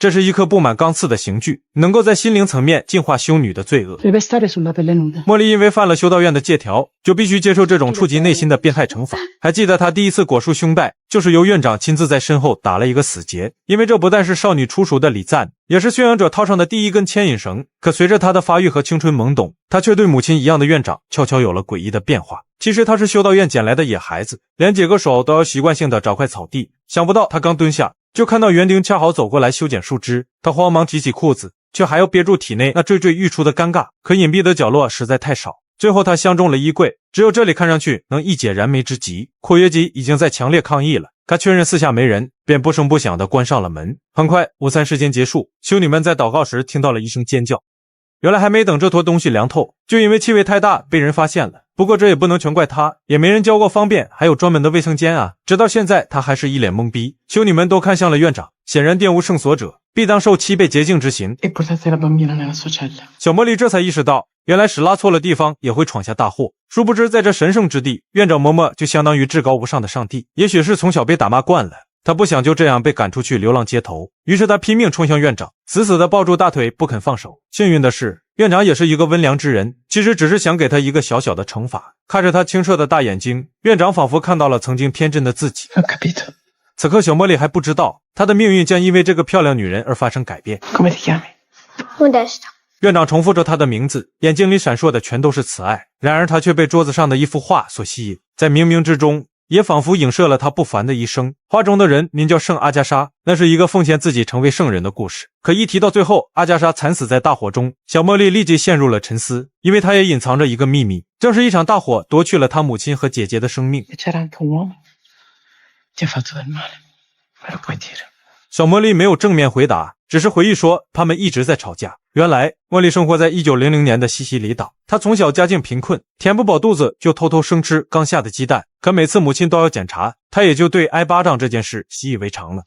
这是一颗布满钢刺的刑具，能够在心灵层面净化修女的罪恶。茉莉因为犯了修道院的戒条，就必须接受这种触及内心的变态惩罚。还记得她第一次果树胸拜，就是由院长亲自在身后打了一个死结。因为这不但是少女初熟的礼赞，也是驯养者套上的第一根牵引绳。可随着她的发育和青春懵懂，她却对母亲一样的院长悄悄有了诡异的变化。其实他是修道院捡来的野孩子，连解个手都要习惯性的找块草地。想不到他刚蹲下，就看到园丁恰好走过来修剪树枝，他慌忙提起裤子，却还要憋住体内那惴惴欲出的尴尬。可隐蔽的角落实在太少，最后他相中了衣柜，只有这里看上去能一解燃眉之急。括约肌已经在强烈抗议了，他确认四下没人，便不声不响地关上了门。很快午餐时间结束，修女们在祷告时听到了一声尖叫。原来还没等这坨东西凉透，就因为气味太大被人发现了。不过这也不能全怪他，也没人教过方便，还有专门的卫生间啊。直到现在他还是一脸懵逼。修女们都看向了院长，显然玷污圣所者必当受7倍洁净之刑。小茉莉这才意识到，原来屎拉错了地方也会闯下大祸。殊不知在这神圣之地，院长嬷嬷就相当于至高无上的上帝。也许是从小被打骂惯了，他不想就这样被赶出去流浪街头，于是他拼命冲向院长，死死地抱住大腿不肯放手。幸运的是，院长也是一个温良之人，其实只是想给他一个小小的惩罚。看着他清澈的大眼睛，院长仿佛看到了曾经天真的自己。此刻小茉莉还不知道，她的命运将因为这个漂亮女人而发生改变。院长重复着她的名字，眼睛里闪烁的全都是慈爱。然而他却被桌子上的一幅画所吸引，在冥冥之中也仿佛影射了他不凡的一生。画中的人名叫圣阿加莎，那是一个奉献自己成为圣人的故事。可一提到最后阿加莎惨死在大火中，小茉莉立即陷入了沉思，因为她也隐藏着一个秘密，正是一场大火夺去了她母亲和姐姐的生命。小茉莉没有正面回答，只是回忆说他们一直在吵架。原来茉莉生活在1900年的西西里岛，她从小家境贫困，填不饱肚子就偷偷生吃刚下的鸡蛋。可每次母亲都要检查，她也就对挨巴掌这件事习以为常了。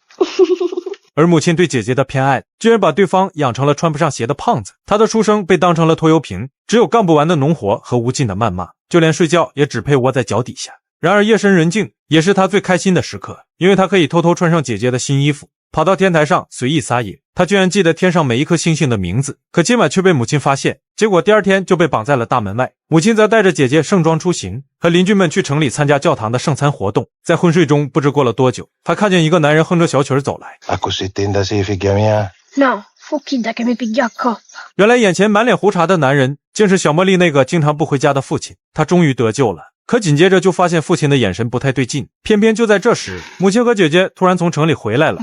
而母亲对姐姐的偏爱，居然把对方养成了穿不上鞋的胖子。她的出生被当成了拖油瓶，只有干不完的农活和无尽的谩骂，就连睡觉也只配窝在脚底下。然而夜深人静也是她最开心的时刻，因为她可以偷偷穿上姐姐的新衣服，跑到天台上随意撒野。她居然记得天上每一颗星星的名字，可今晚却被母亲发现，结果第二天就被绑在了大门外。母亲则带着姐姐盛装出行，和邻居们去城里参加教堂的圣餐活动。在昏睡中不知过了多久，她看见一个男人哼着小曲儿走来。原来眼前满脸胡茬的男人竟是小茉莉那个经常不回家的父亲。她终于得救了，可紧接着就发现父亲的眼神不太对劲。偏偏就在这时，母亲和姐姐突然从城里回来了。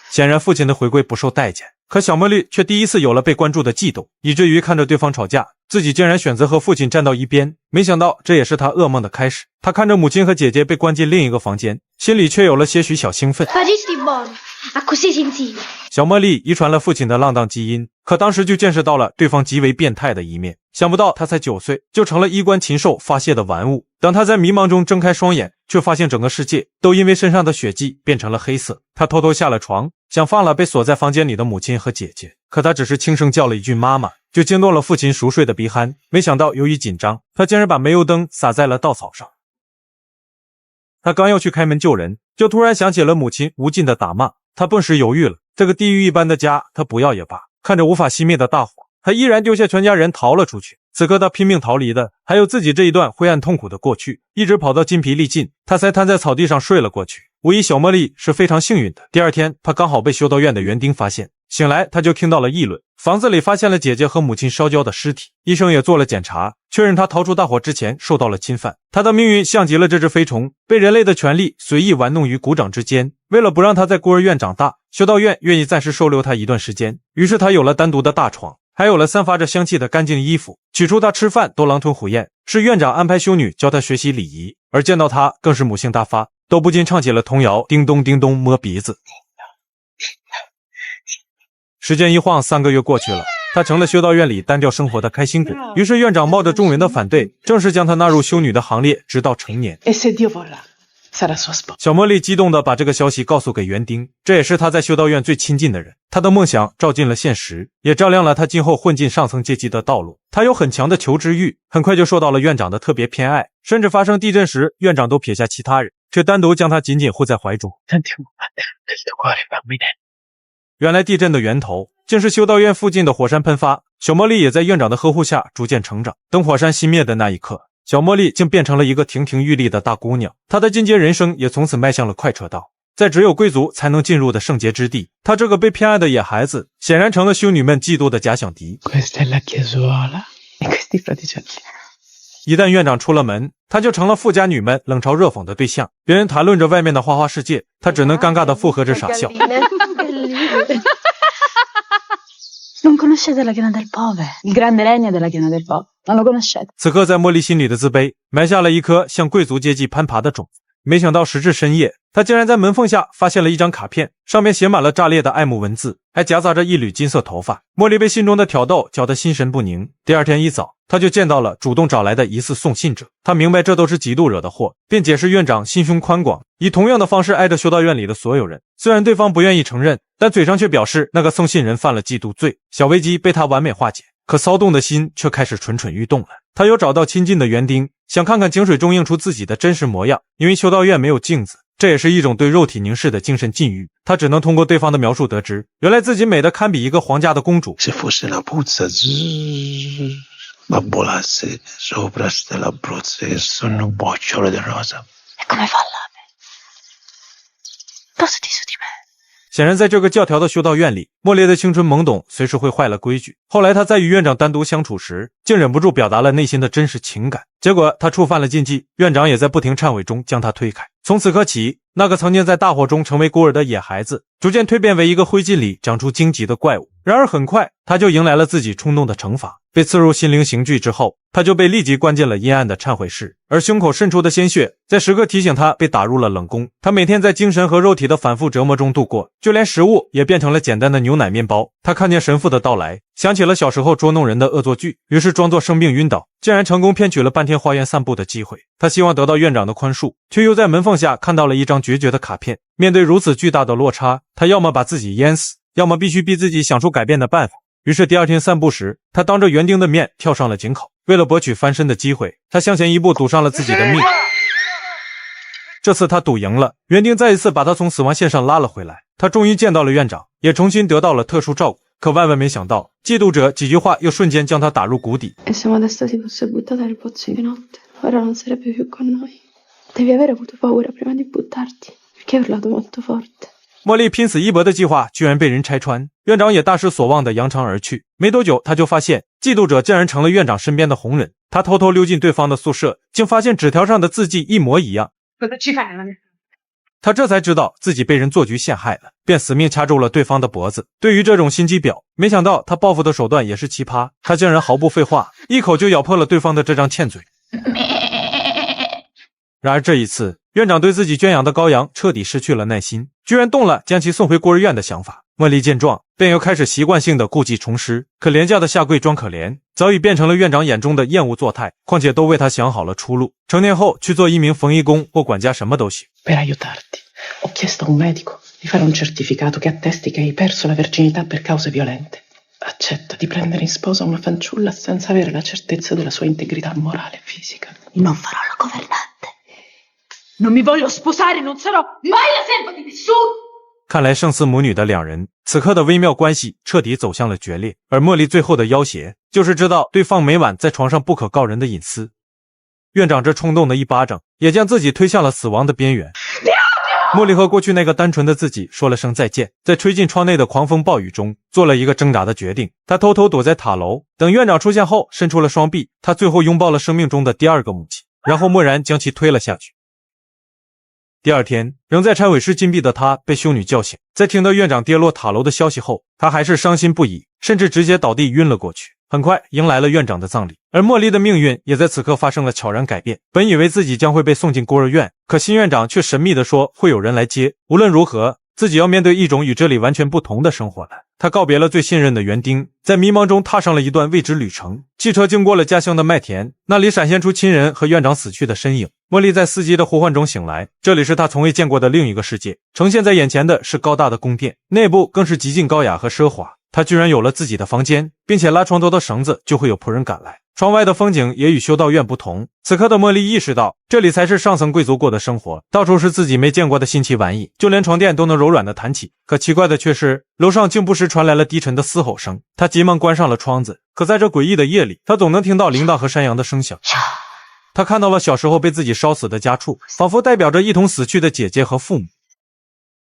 显然父亲的回归不受待见，可小茉莉却第一次有了被关注的悸动，以至于看着对方吵架，自己竟然选择和父亲站到一边。没想到这也是她噩梦的开始。她看着母亲和姐姐被关进另一个房间，心里却有了些许小兴奋。小茉莉遗传了父亲的浪荡基因，可当时就见识到了对方极为变态的一面。想不到她才9岁就成了衣冠禽兽发泄的玩物。当她在迷茫中睁开双眼，却发现整个世界都因为身上的血迹变成了黑色。她偷偷下了床，想放了被锁在房间里的母亲和姐姐，可她只是轻声叫了一句妈妈，就惊动了父亲熟睡的鼻鼾。没想到由于紧张，他竟然把煤油灯洒在了稻草上。他刚要去开门救人，就突然想起了母亲无尽的打骂。他顿时犹豫了，这个地狱一般的家他不要也罢。看着无法熄灭的大火，他依然丢下全家人逃了出去。此刻他拼命逃离的还有自己这一段灰暗痛苦的过去，一直跑到筋疲力尽，他才瘫在草地上睡了过去。无疑小茉莉是非常幸运的，第二天他刚好被修道院的园丁发现，醒来他就听到了议论，房子里发现了姐姐和母亲烧焦的尸体，医生也做了检查，确认他逃出大火之前受到了侵犯。他的命运像极了这只飞虫，被人类的权力随意玩弄于股掌之间。为了不让他在孤儿院长大，修道院愿意暂时收留他一段时间，于是他有了单独的大床，还有了散发着香气的干净衣服。起初他吃饭都狼吞虎咽，是院长安排修女教他学习礼仪，而见到他更是母性大发，都不禁唱起了童谣，叮咚叮咚摸鼻子。时间一晃3个月过去了，他成了修道院里单调生活的开心果。于是院长冒着众人的反对，正式将他纳入修女的行列，直到成年。小茉莉激动地把这个消息告诉给园丁，这也是他在修道院最亲近的人。他的梦想照进了现实，也照亮了他今后混进上层阶级的道路。他有很强的求知欲，很快就受到了院长的特别偏爱，甚至发生地震时，院长都撇下其他人，却单独将他紧紧护在怀中。原来地震的源头竟是修道院附近的火山喷发。小茉莉也在院长的呵护下逐渐成长。等火山熄灭的那一刻，小茉莉竟变成了一个亭亭玉立的大姑娘，她的进阶人生也从此迈向了快车道。在只有贵族才能进入的圣洁之地，她这个被偏爱的野孩子显然成了修女们嫉妒的假想敌。一旦院长出了门，她就成了富家女们冷嘲热讽的对象。别人谈论着外面的花花世界，她只能尴尬地附和着傻笑。此刻在茉莉心里的自卑埋下了一颗向贵族阶级攀爬的种子。没想到时至深夜，他竟然在门缝下发现了一张卡片，上面写满了炸裂的爱慕文字，还夹杂着一缕金色头发。茉莉被信中的挑逗搅得心神不宁。第二天一早，他就见到了主动找来的疑似送信者。他明白这都是嫉妒惹的祸，便解释院长心胸宽广，以同样的方式爱着修道院里的所有人。虽然对方不愿意承认，但嘴上却表示那个送信人犯了嫉妒罪。小危机被他完美化解，可骚动的心却开始蠢蠢欲动了。他又找到亲近的园丁，想看看井水中映出自己的真实模样。因为修道院没有镜子，这也是一种对肉体凝视的精神禁欲。他只能通过对方的描述得知，原来自己美得堪比一个皇家的公主。显然在这个教条的修道院里，莫莉的青春懵懂随时会坏了规矩。后来他在与院长单独相处时，竟忍不住表达了内心的真实情感，结果他触犯了禁忌，院长也在不停忏悔中将他推开。从此刻起，那个曾经在大火中成为孤儿的野孩子，逐渐蜕变为一个灰烬里长出荆棘的怪物。然而很快，他就迎来了自己冲动的惩罚。被刺入心灵刑具之后，他就被立即关进了阴暗的忏悔室，而胸口渗出的鲜血在时刻提醒他被打入了冷宫。他每天在精神和肉体的反复折磨中度过，就连食物也变成了简单的牛奶面包。他看见神父的到来，想起了小时候捉弄人的恶作剧，于是装作生病晕倒，竟然成功骗取了半天花园散步的机会。他希望得到院长的宽恕，却又在门缝下看到了一张决绝的卡片。面对如此巨大的落差，他要么把自己淹死，要么必须逼自己想出改变的办法。于是第二天散步时，他当着园丁的面跳上了井口。为了博取翻身的机会，他向前一步赌上了自己的命。这次他赌赢了，园丁再一次把他从死亡线上拉了回来。他终于见到了院长，也重新得到了特殊照顾。可万万没想到，嫉妒者几句话又瞬间将他打入谷底。茉莉拼死一搏的计划居然被人拆穿，院长也大失所望的扬长而去。没多久，他就发现嫉妒者竟然成了院长身边的红人。他偷偷溜进对方的宿舍，竟发现纸条上的字迹一模一样。他这才知道自己被人做局陷害了，便死命掐住了对方的脖子。对于这种心机婊，没想到他报复的手段也是奇葩。他竟然毫不废话，一口就咬破了对方的这张欠嘴。然而这一次，院长对自己圈养的羔羊彻底失去了耐心，居然动了将其送回孤儿院的想法。茉莉见状，便又开始习惯性的故技重施，可廉价的下跪装可怜早已变成了院长眼中的厌恶作态，况且都为他想好了出路，成年后去做一名缝衣工或管家什么都行。Per aiutarti, ho chiesto a un medico di fare un certificato che attesti che hai perso la virginità per cause violente. Accetta di prendere in sposa una fanciulla senza avere la certezza della sua integrità morale e fisica. Non farò la governante. Non mi voglio sposare, non sarò mai la serva di nessuno. 看来胜似母女的两人此刻的微妙关系彻底走向了决裂，而茉莉最后的要挟就是知道对方每晚在床上不可告人的隐私。院长这冲动的一巴掌也将自己推向了死亡的边缘。茉莉和过去那个单纯的自己说了声再见，在吹进窗内的狂风暴雨中做了一个挣扎的决定。她偷偷躲在塔楼，等院长出现后伸出了双臂，她最后拥抱了生命中的第二个母亲，然后默然将其推了下去。第二天，仍在忏悔室禁闭的他被修女叫醒，在听到院长跌落塔楼的消息后，他还是伤心不已，甚至直接倒地晕了过去。很快迎来了院长的葬礼，而茉莉的命运也在此刻发生了悄然改变。本以为自己将会被送进孤儿院，可新院长却神秘地说会有人来接。无论如何，自己要面对一种与这里完全不同的生活了。他告别了最信任的园丁，在迷茫中踏上了一段未知旅程。汽车经过了家乡的麦田，那里闪现出亲人和院长死去的身影。茉莉在司机的呼唤中醒来，这里是她从未见过的另一个世界。呈现在眼前的是高大的宫殿，内部更是极尽高雅和奢华。她居然有了自己的房间，并且拉床头的绳子就会有仆人赶来。窗外的风景也与修道院不同。此刻的茉莉意识到，这里才是上层贵族过的生活，到处是自己没见过的新奇玩意，就连床垫都能柔软的弹起。可奇怪的却是，楼上竟不时传来了低沉的嘶吼声。他急忙关上了窗子，可在这诡异的夜里，他总能听到铃铛和山羊的声响。他看到了小时候被自己烧死的家畜，仿佛代表着一同死去的姐姐和父母。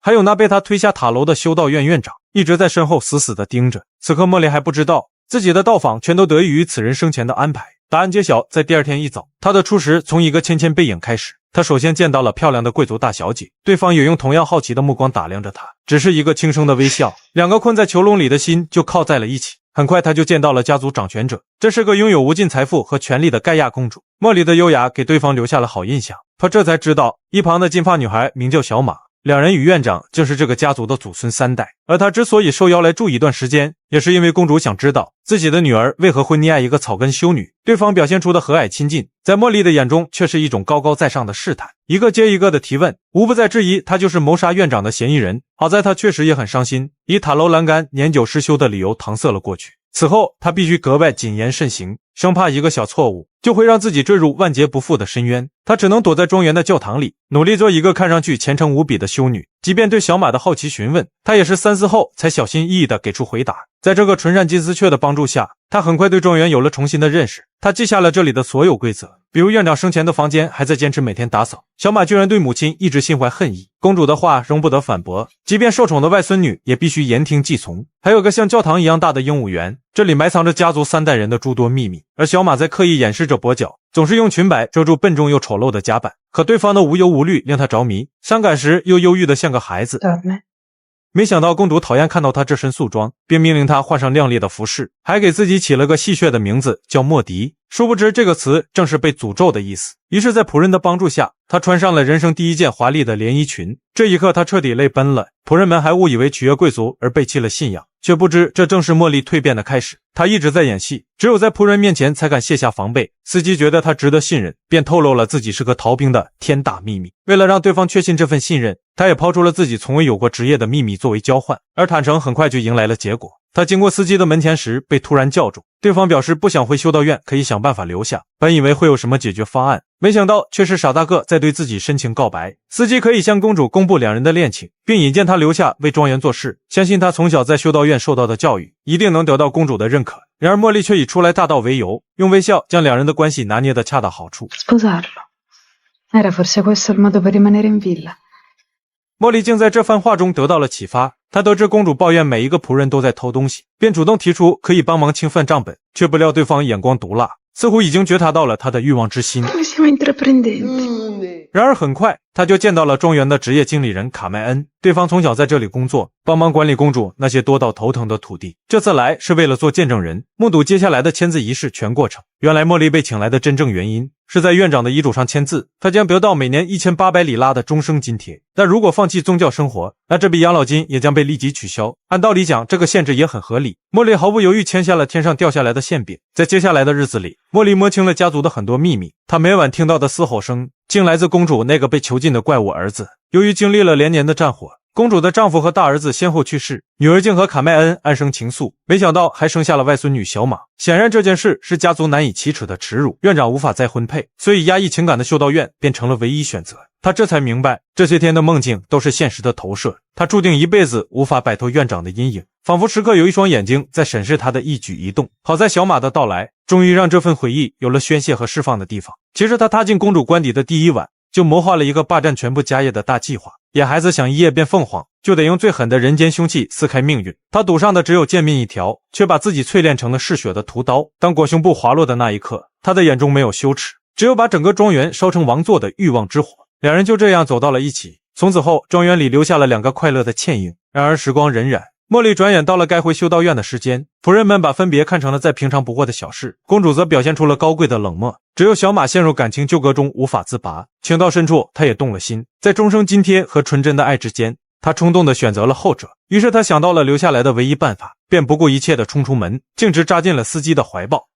还有那被他推下塔楼的修道院院长，一直在身后死死地盯着。此刻茉莉还不知道，自己的到访全都得益于此人生前的安排。答案揭晓，在第二天一早，他的初识从一个芊芊背影开始。他首先见到了漂亮的贵族大小姐，对方也用同样好奇的目光打量着他，只是一个轻声的微笑，两个困在囚笼里的心就靠在了一起。很快他就见到了家族掌权者，这是个拥有无尽财富和权力的盖亚公主。茉莉的优雅给对方留下了好印象，他这才知道一旁的金发女孩名叫小马，两人与院长正是这个家族的祖孙三代。而他之所以受邀来住一段时间，也是因为公主想知道自己的女儿为何会溺爱一个草根修女。对方表现出的和蔼亲近，在茉莉的眼中却是一种高高在上的试探，一个接一个的提问，无不在质疑他就是谋杀院长的嫌疑人。好在他确实也很伤心，以塔楼栏杆年久失修的理由搪塞了过去。此后他必须格外谨言慎行，生怕一个小错误就会让自己坠入万劫不复的深渊。他只能躲在庄园的教堂里，努力做一个看上去虔诚无比的修女。即便对小马的好奇询问，他也是三思后才小心翼翼地给出回答。在这个纯善金丝雀的帮助下，他很快对庄园有了重新的认识。他记下了这里的所有规则，比如院长生前的房间还在坚持每天打扫。小马居然对母亲一直心怀恨意，公主的话容不得反驳，即便受宠的外孙女也必须言听计从。还有个像教堂一样大的鹦鹉园，这里埋藏着家族三代人的诸多秘密，而小马在刻意掩饰着跛脚，总是用裙摆遮住笨重又丑陋的甲板。可对方的无忧无虑令他着迷，伤感时又忧郁得像个孩子。没想到公主讨厌看到他这身素装，并命令他换上亮丽的服饰，还给自己起了个戏谑的名字叫莫迪。殊不知这个词正是被诅咒的意思。于是在仆人的帮助下，他穿上了人生第一件华丽的连衣裙。这一刻他彻底泪奔了，仆人们还误以为取悦贵族而背弃了信仰，却不知这正是茉莉蜕变的开始。他一直在演戏，只有在仆人面前才敢卸下防备。司机觉得他值得信任，便透露了自己是个逃兵的天大秘密。为了让对方确信这份信任，他也抛出了自己从未有过职业的秘密作为交换，而坦诚很快就迎来了结果。他经过司机的门前时被突然叫住，对方表示不想回修道院，可以想办法留下。本以为会有什么解决方案，没想到却是傻大个在对自己深情告白。司机可以向公主公布两人的恋情，并引荐他留下为庄园做事，相信他从小在修道院受到的教育一定能得到公主的认可。然而茉莉却以初来乍到为由，用微笑将两人的关系拿捏得恰到好处。Era forse questo il modo per rimanere in villa。茉莉竟在这番话中得到了启发，她得知公主抱怨每一个仆人都在偷东西，便主动提出可以帮忙清算账本，却不料对方眼光毒辣，似乎已经觉察到了她的欲望之心。然而很快他就见到了庄园的职业经理人卡麦恩，对方从小在这里工作，帮忙管理公主那些多到头疼的土地。这次来是为了做见证人，目睹接下来的签字仪式全过程。原来茉莉被请来的真正原因是在院长的遗嘱上签字，他将得到每年1800里拉的终生津贴，但如果放弃宗教生活，那这笔养老金也将被立即取消。按道理讲，这个限制也很合理。茉莉毫不犹豫签下了天上掉下来的馅饼。在接下来的日子里，茉莉摸清了家族的很多秘密，她每晚听到的嘶吼声竟来自公主那个被囚禁的怪物儿子。由于经历了连年的战火，公主的丈夫和大儿子先后去世，女儿竟和卡麦恩暗生情愫，没想到还生下了外孙女小马。显然这件事是家族难以启齿的耻辱，院长无法再婚配，所以压抑情感的修道院便成了唯一选择。他这才明白，这些天的梦境都是现实的投射，他注定一辈子无法摆脱院长的阴影，仿佛时刻有一双眼睛在审视他的一举一动。好在小马的到来终于让这份回忆有了宣泄和释放的地方。其实他踏进公主官邸的第一晚就谋划了一个霸占全部家业的大计划。野孩子想一夜变凤凰，就得用最狠的人间凶器撕开命运。他赌上的只有贱命一条，却把自己淬炼成了嗜血的屠刀。当裹胸布滑落的那一刻，他的眼中没有羞耻，只有把整个庄园烧成王座的欲望之火。两人就这样走到了一起。从此后，庄园里留下了2个快乐的倩影。然而时光荏苒，茉莉转眼到了该回修道院的时间，仆人们把分别看成了再平常不过的小事，公主则表现出了高贵的冷漠。只有小马陷入感情纠葛中无法自拔，情到深处他也动了心，在终生津贴和纯真的爱之间，他冲动地选择了后者。于是他想到了留下来的唯一办法，便不顾一切地冲出门，径直扎进了司机的怀抱。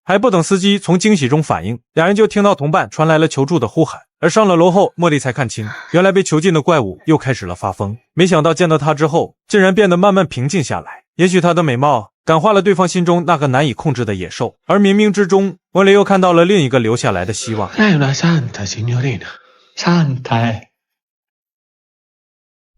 还不等司机从惊喜中反应，两人就听到同伴传来了求助的呼喊。而上了楼后，茉莉才看清，原来被囚禁的怪物又开始了发疯。没想到见到他之后，竟然变得慢慢平静下来。也许他的美貌感化了对方心中那个难以控制的野兽。而冥冥之中，莫莉又看到了另一个留下来的希望。Lei è una santa, signorina. Santa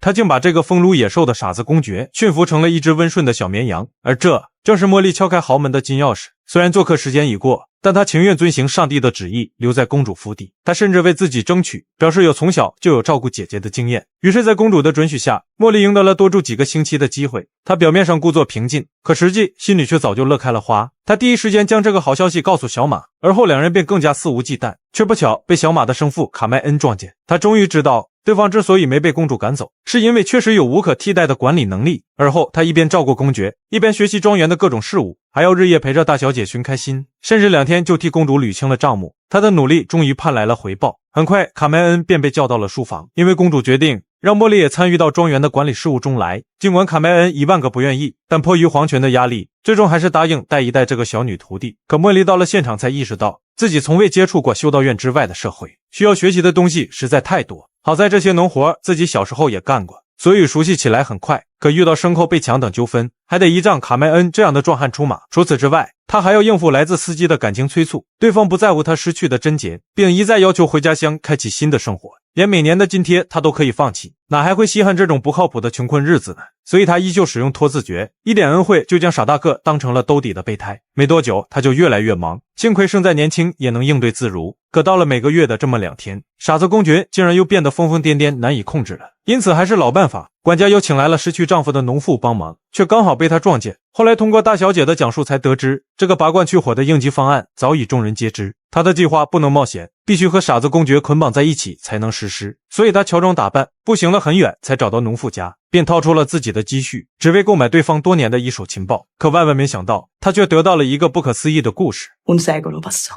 他竟把这个风撸野兽的傻子公爵驯服成了一只温顺的小绵羊，而这正是茉莉敲开豪门的金钥匙。虽然做客时间已过，但他情愿遵行上帝的旨意，留在公主府邸。他甚至为自己争取，表示有从小就有照顾姐姐的经验。于是在公主的准许下，茉莉赢得了多住几个星期的机会。她表面上故作平静，可实际心里却早就乐开了花。她第一时间将这个好消息告诉小马，而后两人便更加肆无忌惮。却不巧被小马的生父卡麦恩撞见。他终于知道对方之所以没被公主赶走，是因为确实有无可替代的管理能力。而后他一边照顾公爵，一边学习庄园的各种事务，还要日夜陪着大小姐寻开心，甚至2天就替公主捋清了账目。他的努力终于盼来了回报。很快卡麦恩便被叫到了书房，因为公主决定让茉莉也参与到庄园的管理事务中来。尽管卡麦恩1万个不愿意，但迫于皇权的压力，最终还是答应带一带这个小女徒弟。可茉莉到了现场才意识到，自己从未接触过修道院之外的社会，需要学习的东西实在太多。好在这些农活自己小时候也干过，所以熟悉起来很快。可遇到牲口被抢等纠纷，还得依仗卡麦恩这样的壮汉出马。除此之外，他还要应付来自司机的感情催促，对方不在乎他失去的贞洁，并一再要求回家乡开启新的生活，连每年的津贴他都可以放弃，哪还会稀罕这种不靠谱的穷困日子呢？所以他依旧使用拖字诀，一点恩惠就将傻大个当成了兜底的备胎。没多久他就越来越忙，幸亏胜在年轻，也能应对自如。可到了每个月的这么2天，傻子公爵竟然又变得疯疯癫癫，难以控制了。因此还是老办法，管家又请来了失去丈夫的农妇帮忙，却刚好被他撞见。后来通过大小姐的讲述才得知，这个拔罐去火的应急方案早已众人皆知。他的计划不能冒险，必须和傻子公爵捆绑在一起才能实施。所以他乔装打扮，步行了很远才找到农妇家，便掏出了自己的积蓄，只为购买对方多年的一手情报。可万万没想到，他却得到了一个不可思议的故事。Un secolo passò.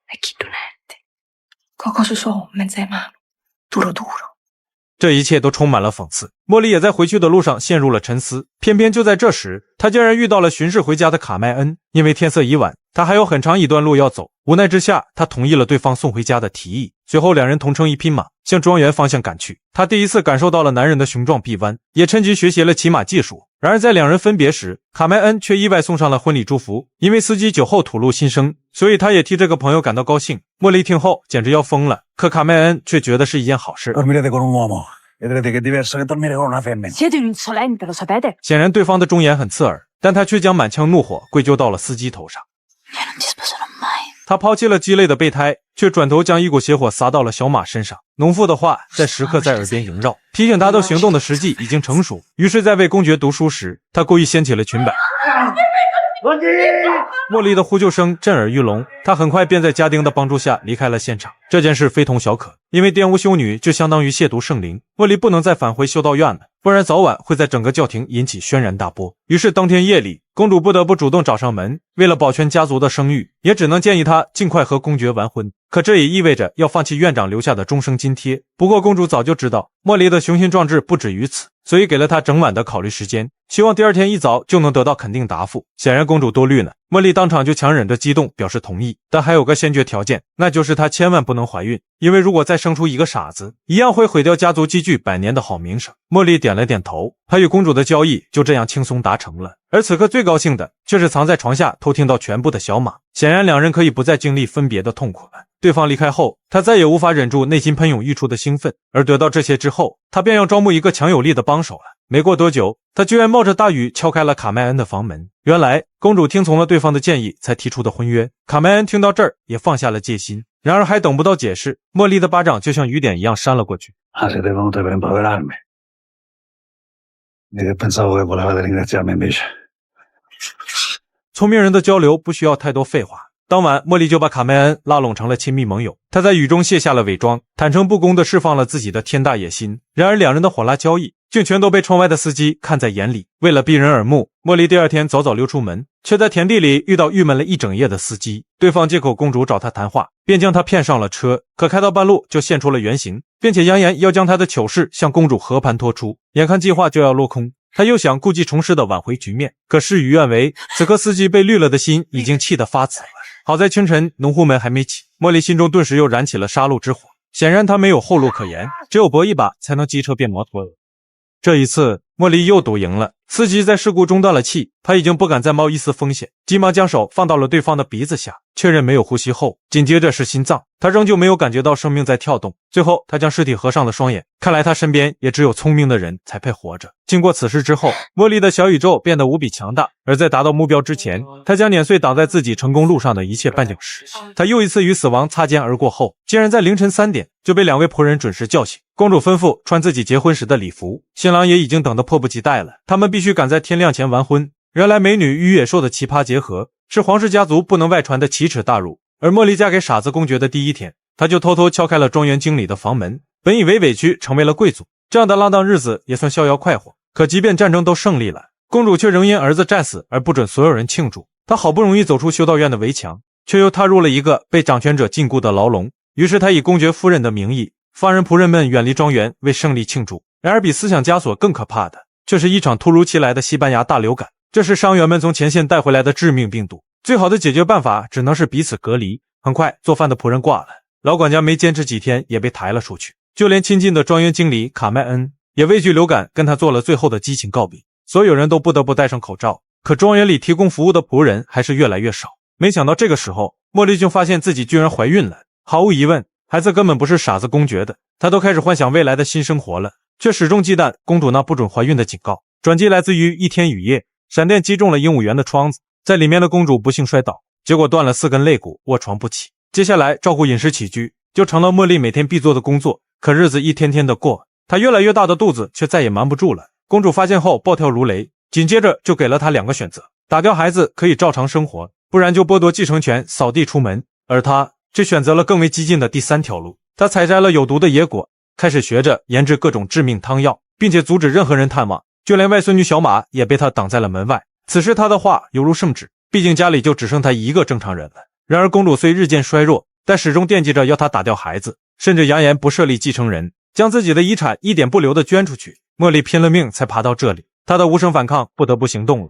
E chi non è? Qualcosa so, mezza mano. Duro duro. 这一切都充满了讽刺。茉莉也在回去的路上陷入了沉思，偏偏就在这时，她竟然遇到了巡视回家的卡麦恩。因为天色已晚，他还有很长一段路要走，无奈之下，他同意了对方送回家的提议。随后两人同乘一匹马向庄园方向赶去。他第一次感受到了男人的雄壮臂弯，也趁机学习了骑马技术。然而在两人分别时，卡麦恩却意外送上了婚礼祝福。因为司机酒后吐露心声，所以他也替这个朋友感到高兴。茉莉听后简直要疯了，可卡麦恩却觉得是一件好事。Siete un insolente, lo sapete? 显然对方的忠言很刺耳，但他却将满腔怒火归咎到了司机头上。他抛弃了鸡肋的备胎，却转头将一股邪火撒到了小马身上。农妇的话在时刻在耳边萦绕，提醒他到行动的时机已经成熟。于是在为公爵读书时，他故意掀起了裙摆。茉莉的呼救声震耳欲聋，她很快便在家丁的帮助下离开了现场。这件事非同小可，因为玷污修女就相当于亵渎圣灵，茉莉不能再返回修道院了，不然早晚会在整个教廷引起轩然大波。于是当天夜里，公主不得不主动找上门，为了保全家族的声誉，也只能建议她尽快和公爵完婚。可这也意味着要放弃院长留下的终生津贴。不过公主早就知道茉莉的雄心壮志不止于此，所以给了她整晚的考虑时间，希望第二天一早就能得到肯定答复。显然公主多虑呢，茉莉当场就强忍着激动表示同意，但还有个先决条件，那就是她千万不能怀孕，因为如果再生出一个傻子，一样会毁掉家族积聚100年的好名声。茉莉点了点头，她与公主的交易就这样轻松达成了。而此刻最高兴的却是藏在床下偷听到全部的小马，显然两人可以不再经历分别的痛苦了。对方离开后，他再也无法忍住内心喷涌欲出的兴奋，而得到这些之后，他便要招募一个强有力的帮手了。没过多久，他居然冒着大雨敲开了卡麦恩的房门。原来公主听从了对方的建议才提出的婚约。卡麦恩听到这儿也放下了戒心，然而还等不到解释，茉莉的巴掌就像雨点一样扇了过去。聪明人的交流不需要太多废话。当晚，茉莉就把卡麦恩拉拢成了亲密盟友。她在雨中卸下了伪装，坦诚不公地释放了自己的天大野心。然而两人的火辣交易竟全都被窗外的司机看在眼里。为了避人耳目，茉莉第二天早早溜出门，却在田地里遇到郁闷了一整夜的司机。对方借口公主找他谈话，便将他骗上了车。可开到半路就现出了原形，并且扬言要将他的糗事向公主和盘托出。眼看计划就要落空，他又想故技重施地挽回局面，可事与愿违。此刻司机被绿了的心已经气得发紫了。好在清晨农户们还没起，茉莉心中顿时又燃起了杀戮之火。显然她没有后路可言，只有搏一把才能机车变摩托了。这一次茉莉又赌赢了，司机在事故中断了气，他已经不敢再冒一丝风险，急忙将手放到了对方的鼻子下，确认没有呼吸后，紧接着是心脏，他仍旧没有感觉到生命在跳动。最后他将尸体合上了双眼，看来他身边也只有聪明的人才配活着。经过此事之后，茉莉的小宇宙变得无比强大，而在达到目标之前，他将碾碎挡在自己成功路上的一切绊脚石。他又一次与死亡擦肩而过后，竟然在凌晨3点就被2位仆人准时叫醒。公主吩咐穿自己结婚时的礼服，新郎也已经等得迫不及待了，他们必须赶在天亮前完婚。原来美女与野兽的奇葩结合是皇室家族不能外传的奇耻大辱，而茉莉嫁给傻子公爵的第一天，她就偷偷敲开了庄园经理的房门，本以为委屈成为了贵族，这样的浪荡日子也算逍遥快活。可即便战争都胜利了，公主却仍因儿子战死而不准所有人庆祝。她好不容易走出修道院的围墙，却又踏入了一个被掌权者禁锢的牢笼。于是她以公爵夫人的名义放任仆人们远离庄园为胜利庆祝。然而比思想枷锁更可怕的却是一场突如其来的西班牙大流感，这是伤员们从前线带回来的致命病毒。最好的解决办法只能是彼此隔离。很快做饭的仆人挂了，老管家没坚持几天也被抬了出去，就连亲近的庄园经理卡麦恩也畏惧流感跟他做了最后的激情告别。所有人都不得不戴上口罩，可庄园里提供服务的仆人还是越来越少。没想到这个时候，茉莉就发现自己居然怀孕了。毫无疑问，孩子根本不是傻子公爵的，他都开始幻想未来的新生活了，却始终忌惮公主那不准怀孕的警告。转机来自于一天雨夜，闪电击中了鹦鹉园的窗子，在里面的公主不幸摔倒，结果断了4根肋骨，卧床不起。接下来照顾饮食起居就成了茉莉每天必做的工作。可日子一天天的过，她越来越大的肚子却再也瞒不住了。公主发现后暴跳如雷，紧接着就给了她2个选择：打掉孩子可以照常生活，不然就剥夺继承权，扫地出门。而她却选择了更为激进的第3条路，她采摘了有毒的野果，开始学着研制各种致命汤药，并且阻止任何人探望，就连外孙女小马也被她挡在了门外。此时她的话犹如圣旨，毕竟家里就只剩她一个正常人了。然而公主虽日渐衰弱，但始终惦记着要她打掉孩子，甚至扬言不设立继承人，将自己的遗产一点不留地捐出去。茉莉拼了命才爬到这里，她的无声反抗不得不行动了。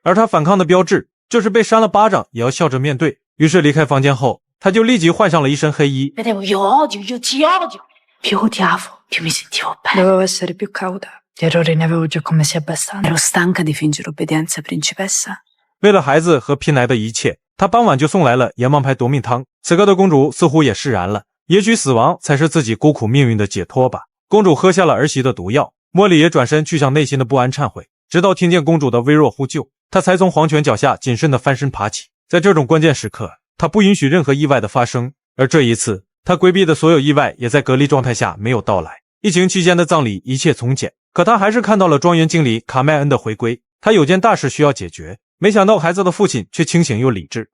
而她反抗的标志就是被扇了巴掌也要笑着面对。于是离开房间后，她就立即换上了一身黑衣。Più odiavo, più mi sentivo bene. Dovevo essere più cauta. Di errori ne avevo già commessi abbastanza. Ero stanca di fingere obbedienza, principessa. 为了孩子和拼来的一切，她傍晚就送来了阎王牌夺命汤。此刻的公主似乎也释然了，也许死亡才是自己孤苦命运的解脱吧。公主喝下了儿媳的毒药，茉莉也转身去向内心的不安忏悔，直到听见公主的微弱呼救，她才从黄泉脚下谨慎地翻身爬起。在这种关键时刻，她不允许任何意外的发生，而这一次他规避的所有意外也在隔离状态下没有到来。疫情期间的葬礼一切从简，可他还是看到了庄园经理卡麦恩的回归。他有件大事需要解决，没想到孩子的父亲却清醒又理智。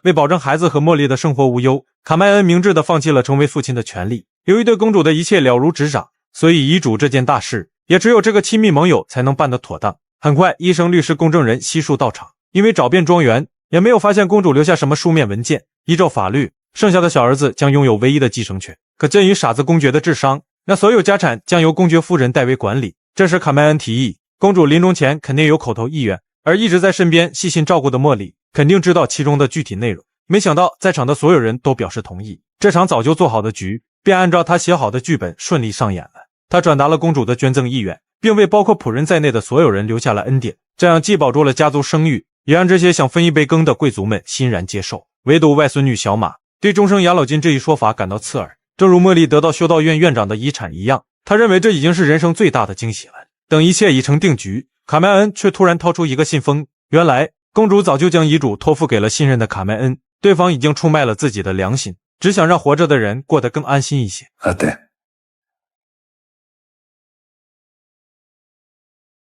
为保证孩子和茉莉的生活无忧，卡麦恩明智地放弃了成为父亲的权利。由于对公主的一切了如指掌，所以遗嘱这件大事也只有这个亲密盟友才能办得妥当。很快，医生、律师、公证人悉数到场，因为找遍庄园也没有发现公主留下什么书面文件。依照法律，剩下的小儿子将拥有唯一的继承权，可鉴于傻子公爵的智商，那所有家产将由公爵夫人代为管理。这时卡麦恩提议，公主临终前肯定有口头意愿，而一直在身边细心照顾的茉莉肯定知道其中的具体内容。没想到在场的所有人都表示同意，这场早就做好的局便按照他写好的剧本顺利上演了。他转达了公主的捐赠意愿，并为包括仆人在内的所有人留下了恩典，这样既保住了家族声誉，也让这些想分一杯羹的贵族们欣然接受。唯独外孙女小马对终生养老金这一说法感到刺耳，正如茉莉得到修道院院长的遗产一样，她认为这已经是人生最大的惊喜了。等一切已成定局，卡麦恩却突然掏出一个信封，原来公主早就将遗嘱托付给了信任的卡麦恩，对方已经出卖了自己的良心，只想让活着的人过得更安心一些。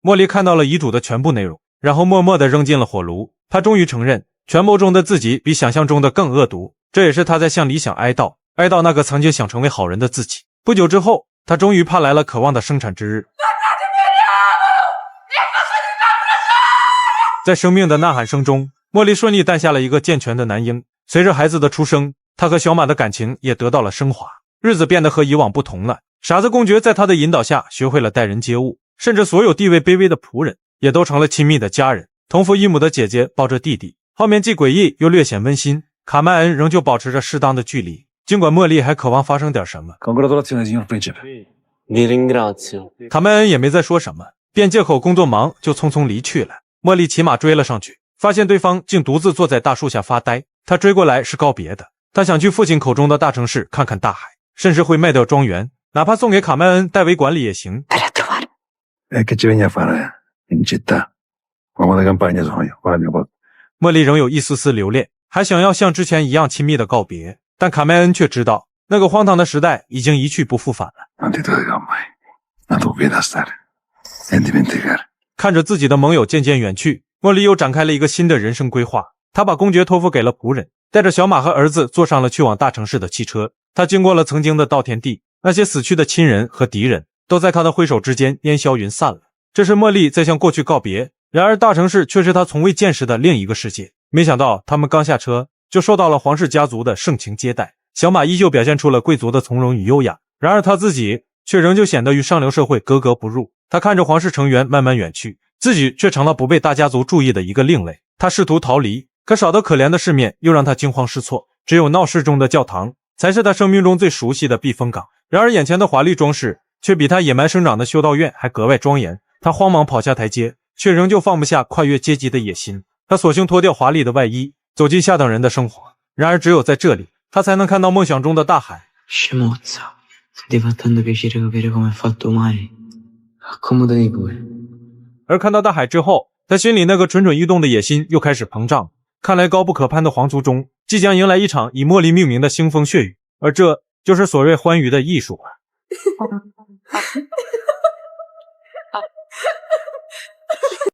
茉莉看到了遗嘱的全部内容，然后默默地扔进了火炉。她终于承认，权谋中的自己比想象中的更恶毒，这也是她在向理想哀悼那个曾经想成为好人的自己。不久之后，她终于盼来了渴望的生产之日。在生命的呐喊声中，茉莉顺利诞下了一个健全的男婴。随着孩子的出生，她和小马的感情也得到了升华，日子变得和以往不同了。傻子公爵在她的引导下学会了待人接物，甚至所有地位卑微的仆人也都成了亲密的家人。同父异母的姐姐抱着弟弟，画面既诡异又略显温馨，卡麦恩仍旧保持着适当的距离，尽管茉莉还渴望发生点什么。Congratulazioni, signor principe. Vi ringrazio. 卡麦恩也没再说什么，便借口工作忙就匆匆离去了。茉莉骑马追了上去，发现对方竟独自坐在大树下发呆。他追过来是告别的，他想去父亲口中的大城市看看大海，甚至会卖掉庄园，哪怕送给卡麦恩代为管理也行。Che ci vieni a fare in città? Uomo di campagna sono io, guarda il mio posto. 茉莉仍有一丝丝留恋，还想要像之前一样亲密的告别，但卡麦恩却知道，那个荒唐的时代已经一去不复返了。Non ti toglierò mai. La tua vita stare e dimenticare. 看着自己的盟友渐渐远去，茉莉又展开了一个新的人生规划。她把公爵托付给了仆人，带着小马和儿子坐上了去往大城市的汽车。她经过了曾经的稻田地，那些死去的亲人和敌人都在她的挥手之间烟消云散了。这是茉莉在向过去告别，然而大城市却是她从未见识的另一个世界。没想到他们刚下车就受到了皇室家族的盛情接待，小马依旧表现出了贵族的从容与优雅，然而他自己却仍旧显得与上流社会格格不入。他看着皇室成员慢慢远去，自己却成了不被大家族注意的一个另类。他试图逃离，可少得可怜的世面又让他惊慌失措，只有闹市中的教堂才是他生命中最熟悉的避风港。然而眼前的华丽装饰却比他野蛮生长的修道院还格外庄严。他慌忙跑下台阶，却仍旧放不下跨越阶级的野心。他索性脱掉华丽的外衣，走进下等人的生活。然而只有在这里，他才能看到梦想中的大海。 Scemozza, stai facendo piacere capire come è fatto male. Accomodati pure. 而看到大海之后，他心里那个蠢蠢欲动的野心又开始膨胀。看来高不可攀的皇族中即将迎来一场以茉莉命名的腥风血雨，而这就是所谓欢愉的艺术啊。